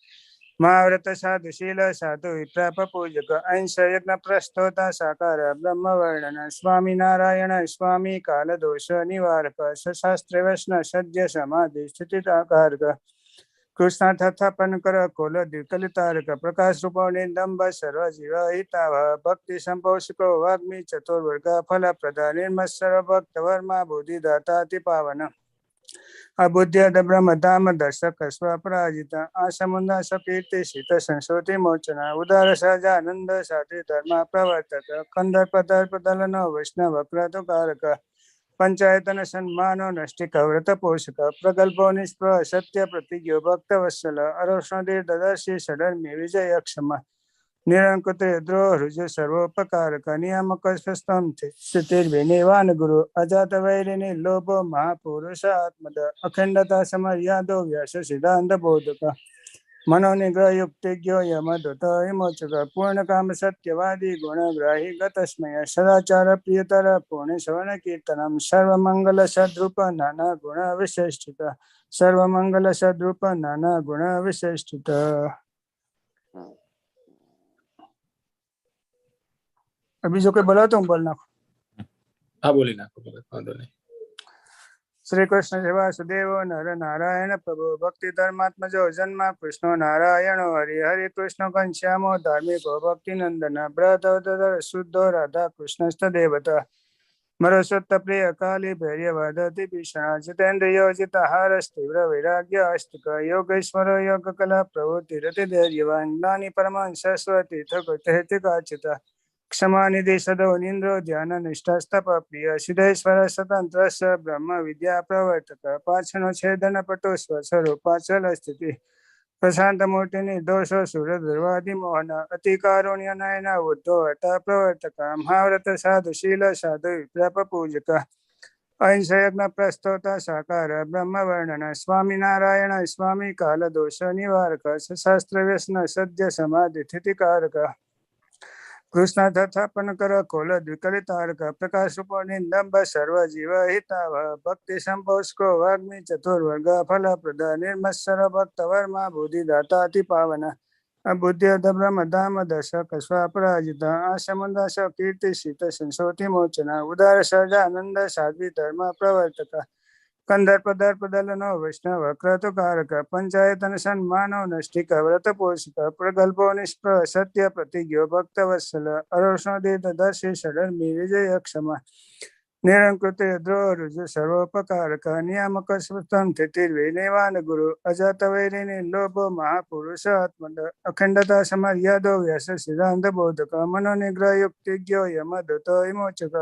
महाव्रत साधुशील साधु विप्राप पूजक अंश यज्ञ प्रस्तोता साकार ब्रह्म वर्णन स्वामी नारायण स्वामी काल दोष निवारक शास्त्र वैष्णव सद्य समाधि स्थितिकारक कृष्ण तथापन कर कोल द्विकलितारक प्रकाश रूप निदंब सर्व जीव हिताव भक्ति संपोषको वाग्मी चतुर्वर्ग फल प्रदा निर्मत्सर भक्त वर्मा बुद्धिदाता अति पावन अबुद्ध ब्रह्म धाम दर्शक स्वपराजित आसमुंदा सकीर्ति शीत संस्कृति मोचना उदार सहजानंद साधि धर्म प्रवर्तक कंदर्प दर्प दलन वैष्णव क्रतुकारक पंचायतन सन्मानो नष्टिक व्रत पोषक प्रगल्भो निष्प्र सत्य प्रतिज्ञो भक्त वत्सल अरोष्णदीर ददर्शी सडर्मी विजय क्षम निरंकुत द्रोह रुजु सर्वोपकारक नियामक स्वस्तम स्थितिर्विनिवान गुरु अजात वैरिणी लोभो महापुरुष आत्मद अखंडता समर्यादो व्यास सिद्धांत बोधक मनोनिग्रह युक्तिज्ञो यमदूत विमोचक पूर्ण काम सत्यवादी गुणग्राही गतस्मय सदाचार प्रियतर पूर्ण श्रवण कीर्तनम सर्वमंगल सद्रूप नाना गुण विशिष्टित सर्वमंगल सद्रूप नाना गुण विशिष्टित। બીજો કોઈ બોલો તો હું બોલ નાખું। હા બોલી નાખો વાંધો નહીં। श्री कृष्ण से वासुदेव नर नारायण प्रभु भक्ति धर्मात्मजो जन्म कृष्ण नारायण हरि हरि कृष्ण घनश्यामो धार्मिको भक्ति नंदन ब्रदर शुद्धो राधा कृष्ण देवता मरसोत्त प्रिय काली भैर्य वादति भीषण जितेन्द्रियो जिताहार तीव्र वैराग्य अस्तिक योगेश्वर योग कला प्रवृत्ति रति धैर्यवान ज्ञानी परमान सरस्वती तीर्थिकाचित क्षमा निधि सदो नींद्रो ध्यान निष्ठस्तप प्रिय सिद्धेश्वर स्वतंत्र स ब्रह्म विद्या प्रवर्तक पाछनो छेदन पटु स्वस्वरूपाचल स्थिति प्रशांत मूर्ति निर्दोषो सुर दुर्वादि मोहन अति कारुण्य नयन उद्धत प्रवर्तक महाव्रत साधुशील साधु विप्राप पूजक अहिंस यज्ञ प्रस्तोता साकार ब्रह्म वर्णन स्वामी नारायण स्वामी काल दोष निवारक शास्त्र वैष्णव सद्य समाधि स्थितिकारक कृष्ण तथापन कर कोल द्विकलितारक प्रकाश रूप निदंब सर्व जीव हिताव भक्ति संपोषको वाग्मी चतुर्वर्ग फल प्रद निर्मत्सर भक्त वर्मा बुद्धिदाता अति पावन अबुद्ध ब्रह्म धाम दर्शक स्वपराजित आसमुंदा कीर्ति शीत संस्कृति मोचना उदार सहजानंद साध्वी धर्म प्रवर्तक कंदर्प दर्प दलनो वैष्णव क्रतुकारक पंचायतन सन्मानो नष्टिक व्रत पोषक प्रगल्भो निष्प्र सत्य प्रतिज्ञो भक्त वत्सल अरोष्णदीर दर्शी सडर्मी विजय क्षम निरंकुत द्रोह रुजु सर्वोपकारक नियामक स्वतम स्थितिर्विनिवान गुरु अजात वैरिणी लोभो महापुरुष आत्मद अखंडता समर्यादो व्यास सिद्धांत बोधक मनोनिग्रह युक्तिज्ञो यमदूत विमोचक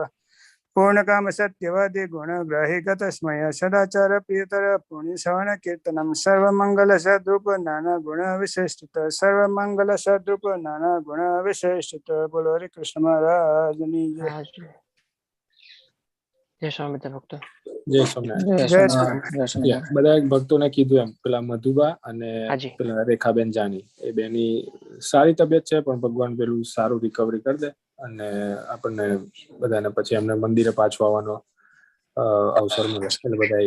पूर्ण काम सत्यवादी गुणग्राही गतस्मय सदाचार प्रियतर पुण्य श्रवण कीर्तनम सर्वमंगल सद्रूप नाना गुण विशिष्टित सर्वमंगल सद्रूप नाना गुण विशिष्टित। बोलो हरे कृष्ण महाराज જય સ્વામિનારાયણ ભક્તો। જય સ્વામિનારાયણ। जय श्री બધા ભક્તોને કીધું એમ પેલા મધુબા અને હાજી પેલા રેખાબેન જાની એ બેની સારી તબિયત છે પણ ભગવાન પેલું સારું રિકવરી કરી દે અને આપણને બધાને પછી એમને મંદિરે પાછું આવવાનો અવસર મળે એટલે બધા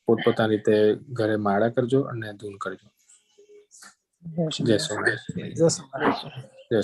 પોતપોતાની રીતે ઘરે માળા કરજો અને ધૂન કરજો। જય સ્વામિનારાયણ। जय श्री જય સ્વામિનારાયણ।